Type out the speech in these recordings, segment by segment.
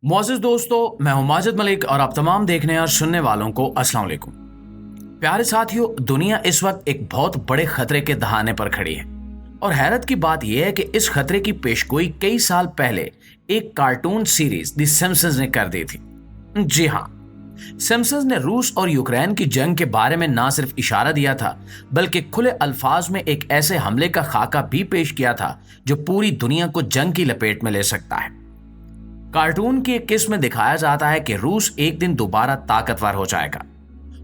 मोअज़्ज़िज़ दोस्तों, मैं हूं माजिद मलिक और आप तमाम देखने और सुनने वालों को अस्सलाम वालेकुम। प्यारे साथियों, दुनिया इस वक्त एक बहुत बड़े खतरे के दहाने पर खड़ी है और हैरत की बात यह है कि इस खतरे की पेशगोई कई साल पहले एक कार्टून सीरीज द सिम्पसंस ने कर दी थी। जी हाँ, सिम्पसंस ने रूस और यूक्रेन की जंग के बारे में ना सिर्फ इशारा दिया था, बल्कि खुले अल्फाज में एक ऐसे हमले का खाका भी पेश किया था जो पूरी दुनिया को जंग की लपेट में ले सकता है। कार्टून की एक किस्म में दिखाया जाता है कि रूस एक दिन दोबारा ताकतवर हो जाएगा,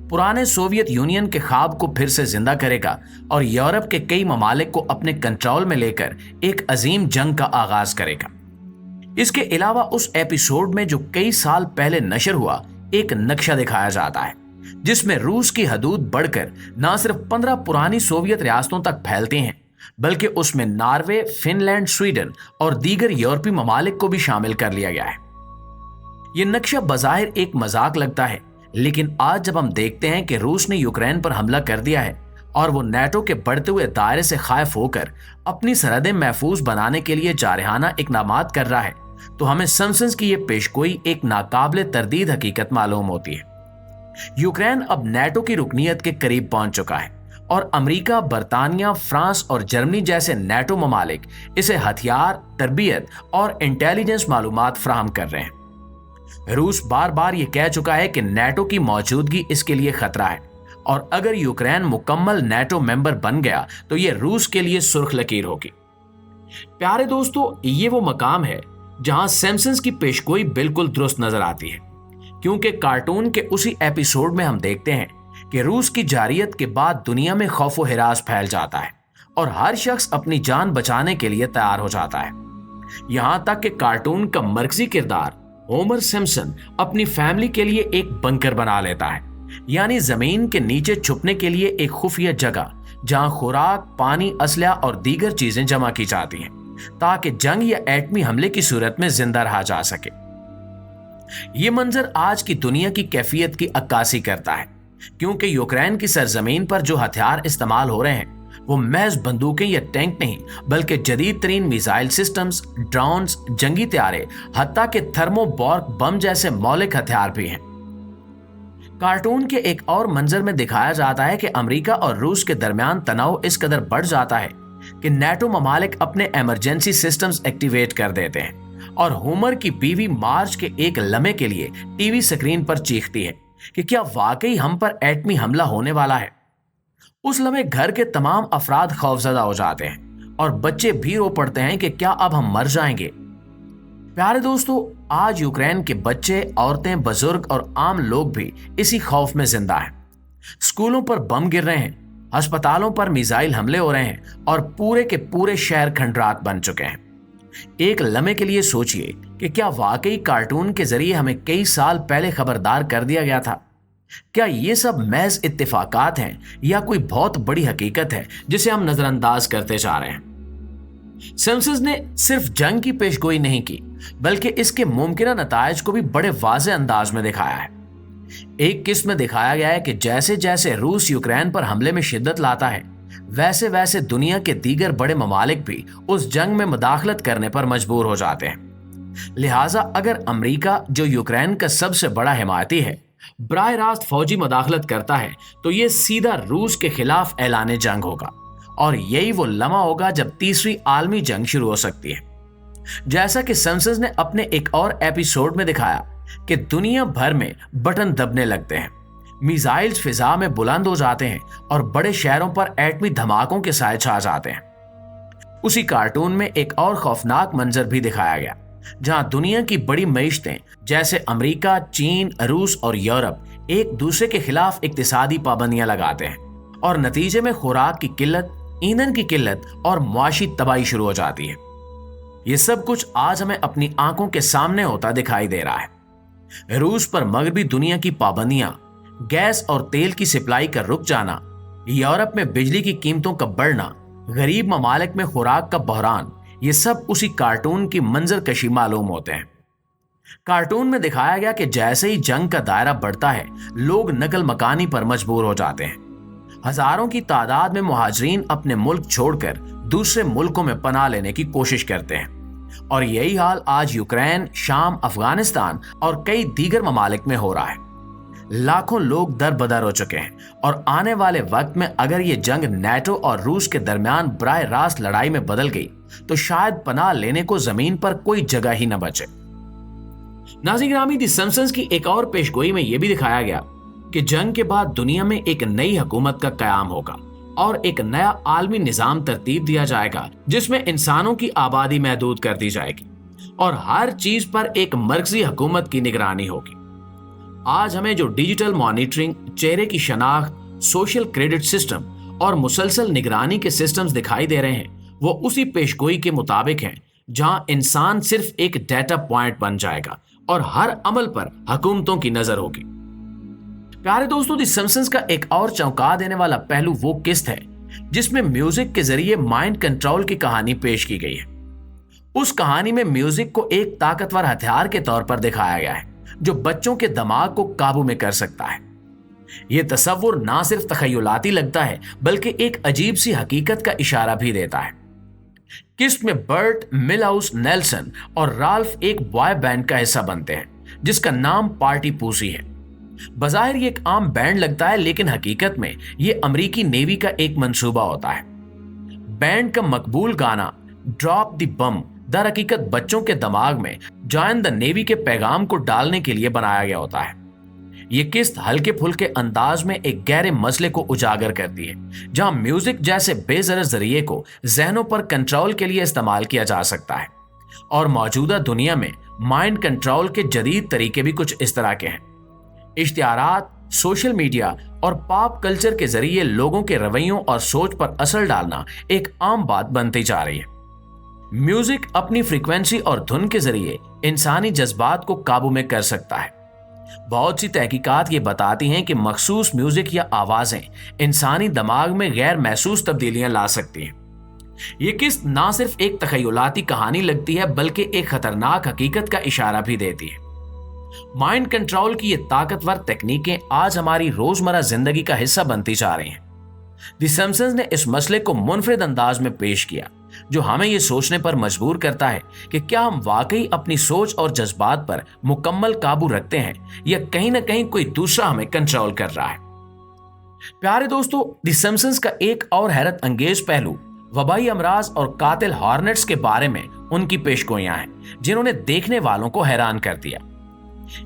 पुराने सोवियत यूनियन के ख्वाब को फिर से जिंदा करेगा और यूरोप के कई ममालिक को अपने कंट्रोल में लेकर एक अजीम जंग का आगाज करेगा। इसके अलावा उस एपिसोड में जो कई साल पहले नशर हुआ, एक नक्शा दिखाया जाता है जिसमें रूस की हदूद बढ़कर न सिर्फ 15 पुरानी सोवियत रियासतों तक फैलती हैं, बल्कि उसमें नॉर्वे, फिनलैंड, स्वीडन और दीगर यूरोपीय ममालिक को भी शामिल कर लिया गया है। यह नक्शा बज़ाहिर एक मजाक लगता है, लेकिन आज जब हम देखते हैं कि रूस ने यूक्रेन पर हमला कर दिया है और वो नाटो के बढ़ते हुए दायरे से खायफ होकर अपनी सरहदें महफूज बनाने के लिए जारहाना इकदामात कर रहा है, तो हमें सिम्पसंस की यह पेशगोई एक नाकाबिले तरदीद हकीकत मालूम होती है। यूक्रेन अब नाटो की रुकनीयत के करीब पहुंच चुका है और अमेरिका, बरतानिया, फ्रांस और जर्मनी जैसे नाटो ममालिक इसे हथियार, तरबियत और इंटेलिजेंस मालूमात फराहम कर रहे हैं। रूस बार बार ये कह चुका है कि नाटो की मौजूदगी इसके लिए खतरा है और अगर यूक्रेन मुकम्मल नाटो मेंबर बन गया तो ये रूस के लिए सुर्ख लकीर होगी। प्यारे दोस्तों, ये वो मकाम है जहां सिम्पसंस की पेशगोई बिल्कुल दुरुस्त नजर आती है, क्योंकि कार्टून के उसी एपिसोड में हम देखते हैं कि रूस की जारियत के बाद दुनिया में खौफ व हिरास फैल जाता है और हर शख्स अपनी जान बचाने के लिए तैयार हो जाता है। यहां तक कि कार्टून का मरकजी किरदार होमर सिम्पसन अपनी फैमिली के लिए एक बंकर बना लेता है, यानी जमीन के नीचे छुपने के लिए एक खुफिया जगह जहां खुराक, पानी, असलहा और दीगर चीजें जमा की जाती हैं ताकि जंग या एटमी हमले की सूरत में जिंदा रहा जा सके। ये मंजर आज की दुनिया की कैफियत की अक्कासी करता है, क्योंकि यूक्रेन की सरजमीन पर जो हथियार इस्तेमाल हो रहे हैं वो महज बंदूकें या टैंक नहीं, बल्कि जदीद तरीन मिसाइल सिस्टम्स, ड्रोन्स, जंगी तैयारे, हत्ता के थर्मोबॉर्क बम जैसे मौलिक हथियार भी हैं। कार्टून के एक और मंजर में दिखाया जाता है कि अमेरिका और रूस के दरमियान तनाव इस कदर बढ़ जाता है कि नाटो ममालिक अपने इमरजेंसी सिस्टम्स एक्टिवेट कर देते हैं और होमर की बीवी मार्च के एक लम्हे के लिए टीवी स्क्रीन पर चीखती है कि क्या वाकई हम पर एटमी हमला होने वाला है। उस लम्हे घर के तमाम अफराद खौफजदा हो जाते हैं और बच्चे भी रो पड़ते हैं कि क्या अब हम मर जाएंगे। प्यारे दोस्तों, आज यूक्रेन के बच्चे, औरतें, बुजुर्ग और आम लोग भी इसी खौफ में जिंदा हैं। स्कूलों पर बम गिर रहे हैं, अस्पतालों पर मिसाइल हमले हो रहे हैं और पूरे के पूरे शहर खंडरात बन चुके हैं। एक लम्हे के लिए सोचिए कि क्या वाकई कार्टून के जरिए हमें कई साल पहले खबरदार कर दिया गया था। क्या ये सब महज इत्तेफाकात हैं या कोई बहुत बड़ी हकीकत है जिसे हम नजरअंदाज करते जा रहे हैं। सिम्पसंस ने सिर्फ जंग की पेशगोई नहीं की, बल्कि इसके मुमकिन नतायज को भी बड़े वाज़ेह अंदाज में दिखाया है। एक किस्म में दिखाया गया है कि जैसे जैसे रूस यूक्रेन पर हमले में शिद्दत लाता है, वैसे वैसे दुनिया के दीगर बड़े ममालिक भी उस जंग में मुदाखलत करने पर मजबूर हो जाते हैं। लिहाजा अगर अमेरिका, जो यूक्रेन का सबसे बड़ा हिमायती है, बराह रास्त फौजी मुदाखलत करता है तो ये सीधा रूस के खिलाफ ऐलान जंग होगा और यही वो लम्हा होगा जब तीसरी आलमी जंग शुरू हो सकती है। जैसा कि सिम्पसंस ने अपने एक और एपिसोड में दिखाया कि दुनिया भर में बटन दबने लगते हैं, मिसाइल्स फिजा में बुलंद हो जाते हैं और बड़े शहरों पर एटमी धमाकों के साए छा जाते हैं। उसी कार्टून में एक और खौफनाक मंजर भी दिखाया गया, जहां दुनिया की बड़ी मईशतें जैसे अमेरिका, चीन, रूस और यूरोप एक दूसरे के खिलाफ इक्तिसादी पाबंदियां लगाते हैं और नतीजे में खुराक की किल्लत, ईंधन की किल्लत और मुआशी तबाही शुरू हो जाती है। ये सब कुछ आज हमें अपनी आंखों के सामने होता दिखाई दे रहा है। रूस पर मगरबी दुनिया की पाबंदियां, गैस और तेल की सप्लाई का रुक जाना, यूरोप में बिजली की कीमतों का बढ़ना, गरीब ममालिक में खुराक का बहरान, ये सब उसी कार्टून की मंजर कशी मालूम होते हैं। कार्टून में दिखाया गया कि जैसे ही जंग का दायरा बढ़ता है, लोग नकल मकानी पर मजबूर हो जाते हैं। हजारों की तादाद में मुहाजिरीन अपने मुल्क छोड़कर दूसरे मुल्कों में पनाह लेने की कोशिश करते हैं, और यही हाल आज यूक्रेन, शाम, अफगानिस्तान और कई दीगर ममालिक में हो रहा है। लाखों लोग दर बदर हो चुके हैं और आने वाले वक्त में अगर ये जंग नेटो और रूस के दरमियान बराह रास्त लड़ाई में बदल गई तो शायद पनाह लेने को जमीन पर कोई जगह ही न बचे। नाज़रीन गिरामी, द सिम्पसंस की एक और पेशगोई में यह भी दिखाया गया कि जंग के बाद दुनिया में एक नई हुकूमत का कयाम होगा और एक नया आलमी निजाम तरतीब दिया जाएगा जिसमें इंसानों की आबादी महदूद कर दी जाएगी और हर चीज पर एक मर्कजी हुकूमत की निगरानी होगी। आज हमें जो डिजिटल मॉनिटरिंग, चेहरे की शनाख्त, सोशल क्रेडिट सिस्टम और मुसलसल निगरानी के सिस्टम्स दिखाई दे रहे हैं वो उसी पेशगोई के मुताबिक हैं जहां इंसान सिर्फ एक डेटा पॉइंट बन जाएगा और हर अमल पर हुकूमतों की नजर होगी। प्यारे दोस्तों, द सिम्पसंस का एक और चौंका देने वाला पहलू वो किस्त है जिसमें म्यूजिक के जरिए माइंड कंट्रोल की कहानी पेश की गई है। उस कहानी में म्यूजिक को एक ताकतवर हथियार के तौर पर दिखाया गया है जो बच्चों के दिमाग को काबू में कर सकता है। यह तस्वुर ना सिर्फ तखय्युलाती लगता है बल्कि एक अजीब सी हकीकत का इशारा भी देता है। किस्त में बर्ट, मिलहाउस, नेल्सन और राल्फ एक बॉय बैंड का हिस्सा बनते हैं जिसका नाम पार्टी पूसी है। बज़ाहिर ये एक आम बैंड लगता है लेकिन हकीकत में ये अमेरिकी नेवी का एक मंसूबा होता है। बैंड का मकबूल गाना ड्रॉप द बम दर हकीकत बच्चों के दिमाग में जॉइन द नेवी के पैगाम को डालने के लिए बनाया गया होता है। ये किस्त हल्के फुल्के अंदाज में एक गहरे मसले को उजागर करती है जहां म्यूजिक जैसे बेजर जरिए को जहनों पर कंट्रोल के लिए इस्तेमाल किया जा सकता है और मौजूदा दुनिया में माइंड कंट्रोल के जदीद तरीके भी कुछ इस तरह के हैं। इश्तिहारात, सोशल मीडिया और पॉप कल्चर के जरिए लोगों के रवैयों और सोच पर असर डालना एक आम बात बनती जा रही है। म्यूजिक अपनी फ्रीक्वेंसी और धुन के जरिए इंसानी जज्बात को काबू में कर सकता है। बहुत सी तहकीकात ये बताती हैं कि मखसूस म्यूजिक या आवाजें इंसानी दिमाग में गैर महसूस तब्दीलियां ला सकती हैं। ये किस्त ना सिर्फ एक तखय्युलाती कहानी लगती है बल्कि एक खतरनाक हकीकत का इशारा भी देती है। माइंड कंट्रोल की ये ताकतवर तकनीकें आज हमारी रोजमर्रा जिंदगी का हिस्सा बनती जा रही हैं। द सिम्पसंस ने इस मसले को मुनफरिद अंदाज में पेश किया जो हमें ये सोचने पर मजबूर करता है कि क्या हम वाकई अपनी सोच और जज्बात पर मुकम्मल काबू रखते हैं या कहीं ना कहीं कोई दूसरा हमें कंट्रोल कर रहा है। प्यारे दोस्तों, द सिम्पसंस का एक और हैरत अंगेज पहलू वबाई अमराज और कातिल हॉर्नेट्स के बारे में उनकी पेशगोइयां हैं जिन्होंने देखने वालों को हैरान कर दिया।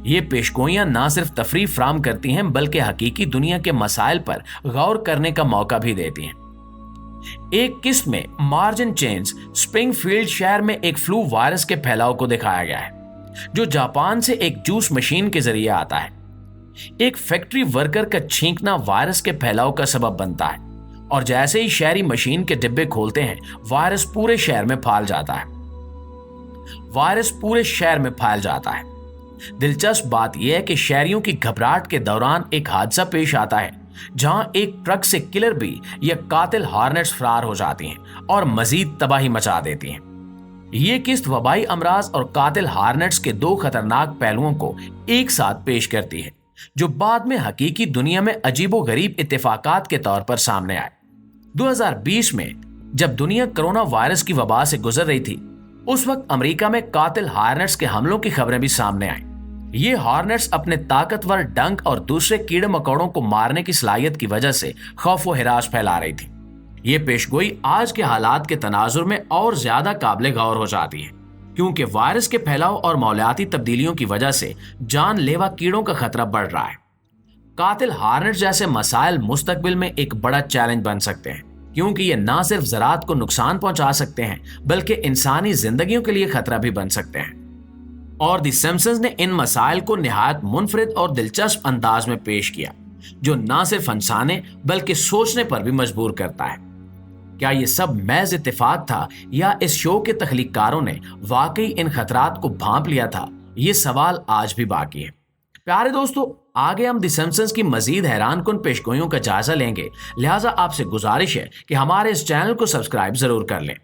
ये पेशगोइयां ना सिर्फ तफरीह फराहम करती हैं बल्कि हकीकी दुनिया के मसाइल पर गौर करने का मौका भी देती हैं। एक किस्त में मार्जिन चेन्स स्प्रिंगफील्ड शहर में एक फ्लू वायरस के फैलाव को दिखाया गया है जो जापान से एक जूस मशीन के जरिए आता है। एक फैक्ट्री वर्कर का छींकना वायरस के फैलाव का सबब बनता है और जैसे ही शहरी मशीन के डिब्बे खोलते हैं वायरस पूरे शहर में फैल जाता है। दिलचस्प बात यह है कि शहरियों की घबराहट के दौरान एक हादसा पेश आता है जहां एक ट्रक से किलर बी या कातिल हॉर्नेट्स फरार हो जाती हैं और मजीद तबाही मचा देती हैं। ये किस्त वबाई अमराज और कातिल हॉर्नेट्स के दो खतरनाक पहलुओं को एक साथ पेश करती है जो बाद में हकीकी दुनिया में अजीबोगरीब इत्तेफाकात के तौर पर सामने आए। 2020 में जब दुनिया कोरोना वायरस की वबा से गुजर रही थी उस वक्त अमेरिका में कातिल हॉर्नेट्स के हमलों की खबरें भी सामने आई। ये हॉर्नेट्स अपने ताकतवर डंक और दूसरे कीड़े मकोड़ों को मारने की सलाहियत की वजह से खौफ व हिरास फैला रही थी। ये पेशगोई आज के हालात के तनाजुर में और ज्यादा काबिल गौर हो जाती है क्योंकि वायरस के फैलाव और मौलियाती तब्दीलियों की वजह से जानलेवा कीड़ों का खतरा बढ़ रहा है। कातिल हॉर्नेट्स जैसे मसाइल मुस्तकबिल में एक बड़ा चैलेंज बन सकते हैं क्योंकि ये ना सिर्फ ज़राअत को नुकसान पहुंचा सकते हैं बल्कि इंसानी जिंदगियों के लिए खतरा भी बन सकते हैं। और द सिम्पसंस ने इन मसाइल को निहायत मुनफरिद और दिलचस्प अंदाज में पेश किया जो ना सिर्फ हंसाने बल्कि सोचने पर भी मजबूर करता है। क्या ये सब महज इत्तेफाक था या इस शो के तख्लीककारों ने वाकई इन खतरात को भांप लिया था? ये सवाल आज भी बाकी है। प्यारे दोस्तों, आगे हम द सिम्पसंस की मजीद हैरानकुन पेशगोइयों का जायजा लेंगे, लिहाजा आपसे गुजारिश है कि हमारे इस चैनल को सब्सक्राइब जरूर कर लें।